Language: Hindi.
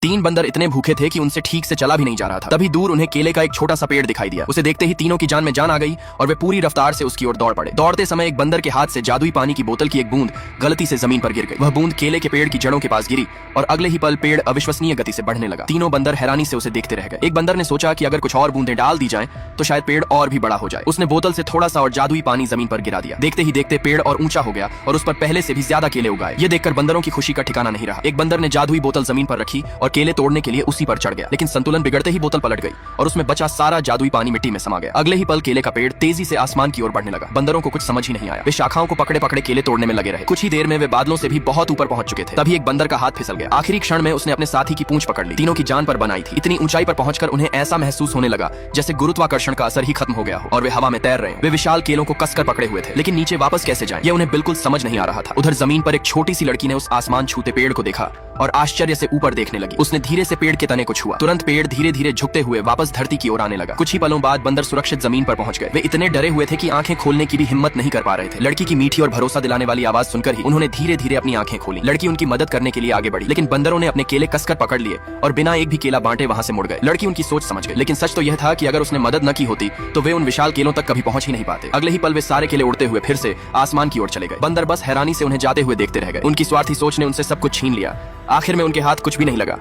तीन बंदर इतने भूखे थे कि उनसे ठीक से चला भी नहीं जा रहा था। तभी दूर उन्हें केले का एक छोटा सा पेड़ दिखाई दिया। उसे देखते ही तीनों की जान में जान आ गई और वे पूरी रफ्तार से उसकी ओर दौड़ पड़े। दौड़ते समय एक बंदर के हाथ से जादुई पानी की बोतल की एक बूंद गलती से जमीन पर गिर गई। वह बूंद केले के पेड़ की जड़ों के पास गिरी और अगले ही पल पेड़ अविश्वसनीय गति से बढ़ने लगा। तीनों बंदर हैरानी से उसे देखते रह गए। एक बंदर ने सोचा कि अगर कुछ और बूंदें डाल दी जाएं तो शायद पेड़ और भी बड़ा हो जाए। उसने बोतल से थोड़ा सा और जादुई पानी जमीन पर गिरा दिया। देखते ही देखते पेड़ और ऊंचा हो गया और उस पर पहले से भी ज्यादा केले उगाए। ये देखकर बंदरों की खुशी का ठिकाना नहीं रहा। एक बंदर ने जादुई बोतल जमीन पर रखी और केले तोड़ने के लिए उसी पर चढ़ गया, लेकिन संतुलन बिगड़ते ही बोतल पलट गई और उसमें बचा सारा जादुई पानी मिट्टी में समा गया। अगले ही पल केले का पेड़ तेजी से आसमान की ओर बढ़ने लगा। बंदरों को कुछ समझ ही नहीं आया। वे शाखाओं को पकड़े पकड़े केले तोड़ने में लगे रहे। कुछ ही देर में वे बादलों से भी बहुत ऊपर पहुंच चुके थे। तभी एक बंदर का हाथ फिसल गया। आखिरी क्षण में उसने अपने साथी की पूंछ पकड़ ली। तीनों की जान पर बनाई थी। इतनी ऊंचाई पर पहुंचकर उन्हें ऐसा महसूस होने लगा जैसे गुरुत्वाकर्षण का असर ही खत्म हो गया हो और वे हवा में तैर रहे। वे विशाल केलों को कसकर पकड़े हुए थे, लेकिन नीचे वापस कैसे जाएं, यह उन्हें बिल्कुल समझ नहीं आ रहा था। उधर जमीन पर एक छोटी सी लड़की ने उस आसमान छूते पेड़ को देखा और आश्चर्य से ऊपर देखने लगी। उसने धीरे से पेड़ के तने को छुआ। तुरंत पेड़ धीरे धीरे झुकते हुए वापस धरती की ओर आने लगा। कुछ ही पलों बाद बंदर सुरक्षित जमीन पर पहुंच गए। वे इतने डरे हुए थे कि आंखें खोलने की भी हिम्मत नहीं कर पा रहे थे। लड़की की मीठी और भरोसा दिलाने वाली आवाज सुनकर ही उन्होंने धीरे धीरे अपनी आंखें खोली। लड़की उनकी मदद करने के लिए आगे बढ़ी, लेकिन बंदरों ने अपने केले कसकर पकड़ लिए और बिना एक भी केला बांटे वहां से मुड़ गए। लड़की उनकी सोच समझ गई, लेकिन सच तो यह था कि अगर उसने मदद न की होती तो वे उन विशाल केलों तक कभी पहुंच ही नहीं पाते। अगले ही पल वे सारे केले उड़ते हुए फिर से आसमान की ओर चले गए। बंदर बस हैरानी से उन्हें जाते हुए देखते रह गए। उनकी स्वार्थी सोच ने उनसे सब कुछ छीन लिया। आखिर में उनके हाथ कुछ भी नहीं लगा।